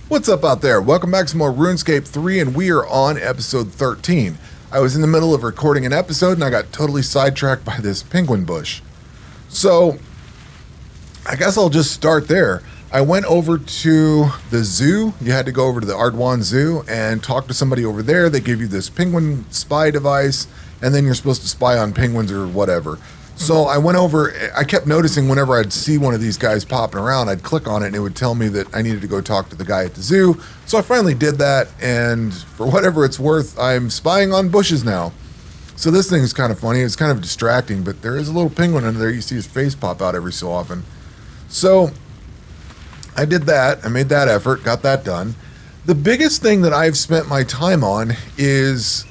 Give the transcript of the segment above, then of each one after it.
What's up out there? Welcome back to more Runescape 3, and we are on episode 13. I was in the middle of recording an episode, and I got totally sidetracked by this penguin bush. So, I guess I'll just start there. I went over to the zoo. You had to go over to the Ardwan Zoo and talk to somebody over there. They give you this penguin spy device, and then you're supposed to spy on penguins or whatever. So I went over, I kept noticing whenever I'd see one of these guys popping around, I'd click on it and it would tell me that I needed to go talk to the guy at the zoo. So I finally did that, and for whatever it's worth, I'm spying on bushes now. So this thing is kind of funny. It's kind of distracting, but there is a little penguin under there. You see his face pop out every so often. So I did that. I made that effort, got that done. The biggest thing that I've spent my time on is,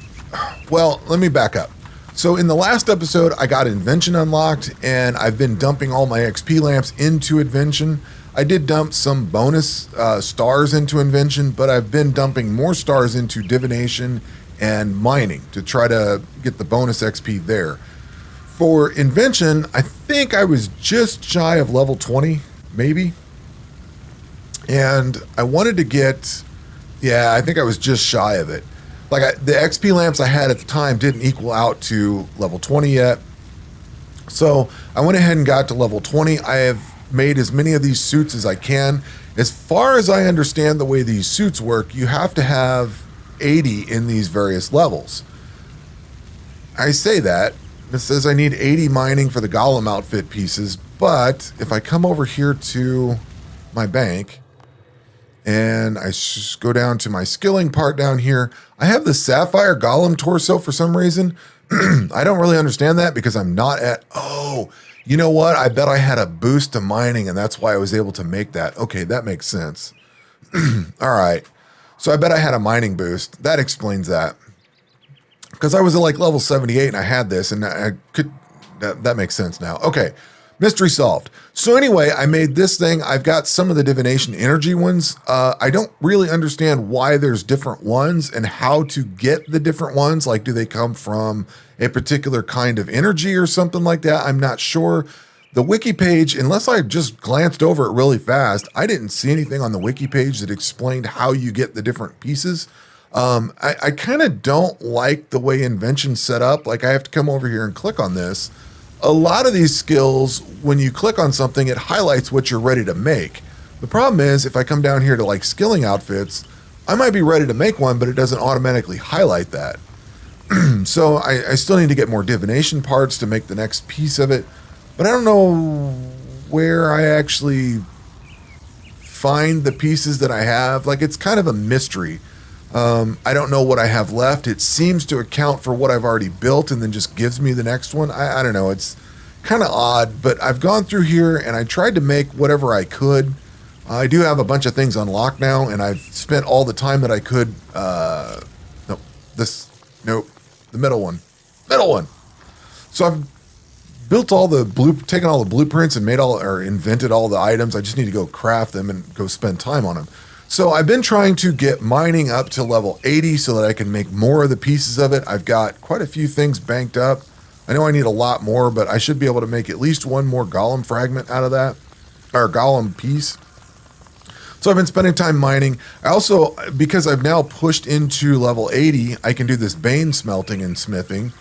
well, let me back up. So in the last episode, I got Invention unlocked, and I've been dumping all my XP lamps into Invention. I did dump some bonus stars into Invention, but I've been dumping more stars into Divination and Mining to try to get the bonus XP there. For Invention, I think I was just shy of level 20, maybe. And I wanted to get, I think I was just shy of it. Like the XP lamps I had at the time didn't equal out to level 20 yet. So I went ahead and got to level 20. I have made as many of these suits as I can. As far as I understand the way these suits work, you have to have 80 in these various levels. I say that. It says I need 80 mining for the golem outfit pieces, but if I come over here to my bank, and I just go down to my skilling part down here, I have the Sapphire Golem torso for some reason. I don't really understand that because I'm not at, you know what? I bet I had a boost to mining and that's why I was able to make that. Okay, that makes sense. All right. So I bet I had a mining boost. That explains that. Because I was at like level 78 and I had this and that makes sense now. Okay. Mystery solved. So anyway, I made this thing. I've got some of the divination energy ones. I don't really understand why there's different ones and how to get the different ones. Like, do they come from a particular kind of energy or something like that? I'm not sure. The wiki page, unless I just glanced over it really fast, I didn't see anything on the wiki page that explained how you get the different pieces. I kind of don't like the way Invention's set up. Like, I have to come over here and click on this. A lot of these skills, when you click on something, it highlights what you're ready to make. The problem is, if I come down here to like skilling outfits, I might be ready to make one, but it doesn't automatically highlight that. So I still need to get more divination parts to make the next piece of it, but I don't know where I actually find the pieces that I have. Like, it's kind of a mystery. I don't know what I have left. It seems to account for what I've already built and then just gives me the next one. I don't know. It's kind of odd, but I've gone through here and I tried to make whatever I could. I do have a bunch of things unlocked now, and I've spent all the time that I could. The middle one. So I've built all the taken all the blueprints and invented all the items. I just need to go craft them and go spend time on them. So I've been trying to get mining up to level 80 so that I can make more of the pieces of it. I've got quite a few things banked up. I know I need a lot more, but I should be able to make at least one more golem fragment out of that, or golem piece. So I've been spending time mining. I also, because I've now pushed into level 80, I can do this bane smelting and smithing,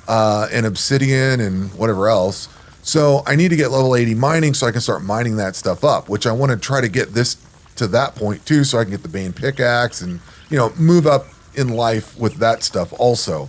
and obsidian and whatever else. So I need to get level 80 mining so I can start mining that stuff up, which I want to try to get this to that point too, so I can get the Bane pickaxe and, move up in life with that stuff also.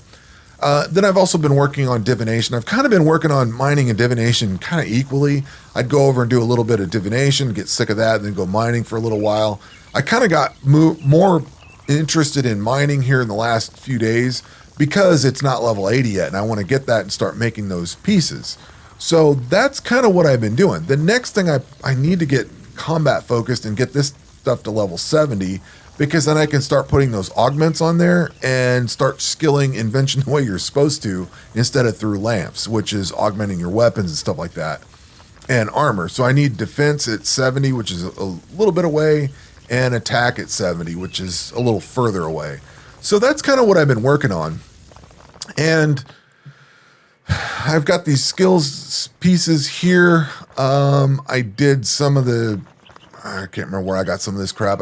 Then I've also been working on divination. I've kind of been working on mining and divination kind of equally. I'd go over and do a little bit of divination, get sick of that, and then go mining for a little while. I kind of got more interested in mining here in the last few days because it's not level 80 yet, and I want to get that and start making those pieces. So that's kind of what I've been doing. The next thing I need to get combat focused and get this stuff to level 70, because then I can start putting those augments on there and start skilling Invention the way you're supposed to instead of through lamps, which is augmenting your weapons and stuff like that, and armor. So I need defense at 70, which is a little bit away, and attack at 70, which is a little further away. So that's kind of what I've been working on. And I've got these skills pieces here. I did some of the I can't remember where I got some of this crap.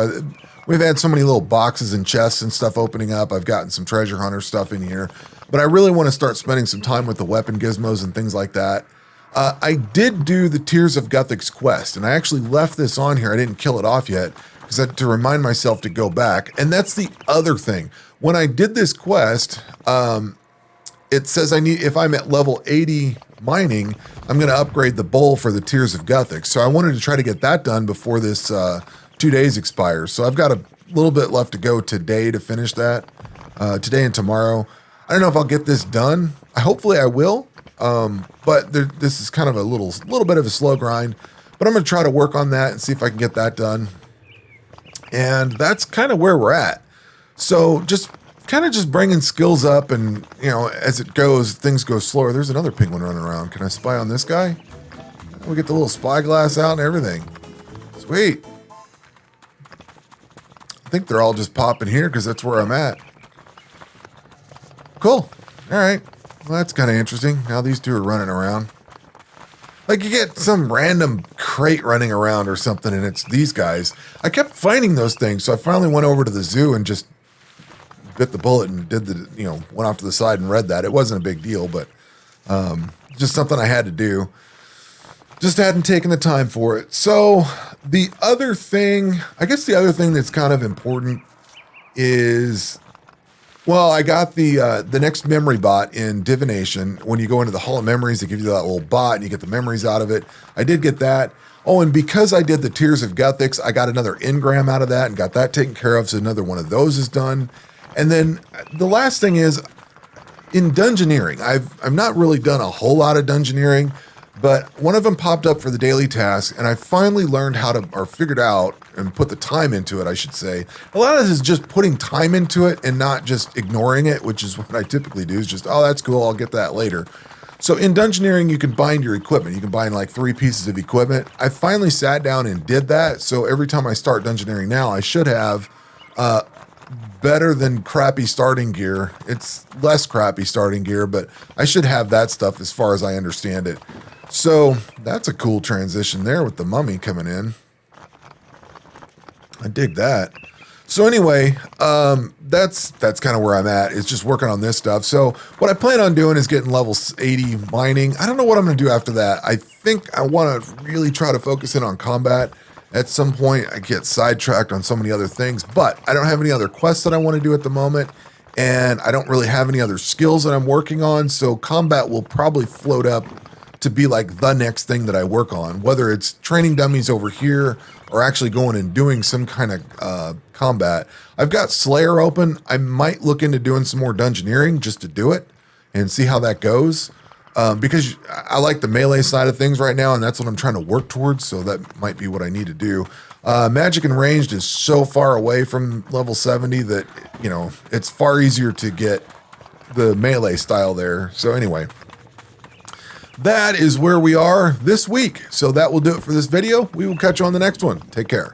We've had so many little boxes and chests and stuff opening up. I've gotten some treasure hunter stuff in here, but I really want to start spending some time with the weapon gizmos and things like that. I did do the Tears of Guthix quest, and I actually left this on here. I didn't kill it off yet because I had to remind myself to go back. And that's the other thing. When I did this quest, it says if I'm at level 80 mining, I'm going to upgrade the bowl for the Tears of Guthix. So I wanted to try to get that done before this 2 days expires. So I've got a little bit left to go today to finish that, today and tomorrow. I don't know if I'll get this done. Hopefully I will. But this is kind of a little bit of a slow grind, but I'm going to try to work on that and see if I can get that done. And that's kind of where we're at. So just bringing skills up, and as it goes, things go slower. There's another penguin running around. Can I spy on this guy? We get the little spyglass out and everything. Sweet. I think they're all just popping here because that's where I'm at. Cool. All right. Well, that's kind of interesting. Now these two are running around. Like you get some random crate running around or something, and it's these guys. I kept finding those things, so I finally went over to the zoo and just bit the bullet and did went off to the side and read that. It wasn't a big deal, but just something I had to do. Just hadn't taken the time for it. So the other thing that's kind of important is, well, I got the next memory bot in Divination. When you go into the Hall of Memories, they give you that little bot and you get the memories out of it. I did get that. Oh, and because I did the Tears of Guthix, I got another engram out of that and got that taken care of. So another one of those is done. And then the last thing is in dungeoneering. I've not really done a whole lot of dungeoneering, but one of them popped up for the daily task, and I finally learned or figured out and put the time into it, I should say. A lot of this is just putting time into it and not just ignoring it, which is what I typically do, is just, oh, that's cool, I'll get that later. So in dungeoneering, you can bind your equipment. You can bind like 3 pieces of equipment. I finally sat down and did that, so every time I start dungeoneering now, I should have better than crappy starting gear. It's less crappy starting gear, but I should have that stuff as far as I understand it. So that's a cool transition there with the mummy coming in. I dig that. So anyway, that's kind of where I'm at. It's just working on this stuff. So what I plan on doing is getting level 80 mining. I don't know what I'm going to do after that. I think I want to really try to focus in on combat. At some point, I get sidetracked on so many other things, but I don't have any other quests that I want to do at the moment, and I don't really have any other skills that I'm working on, so combat will probably float up to be like the next thing that I work on, whether it's training dummies over here or actually going and doing some kind of combat. I've got Slayer open. I might look into doing some more dungeoneering just to do it and see how that goes. Because I like the melee side of things right now, and that's what I'm trying to work towards, so that might be what I need to do. Magic and Ranged is so far away from level 70 that, it's far easier to get the melee style there. So anyway, that is where we are this week. So that will do it for this video. We will catch you on the next one. Take care.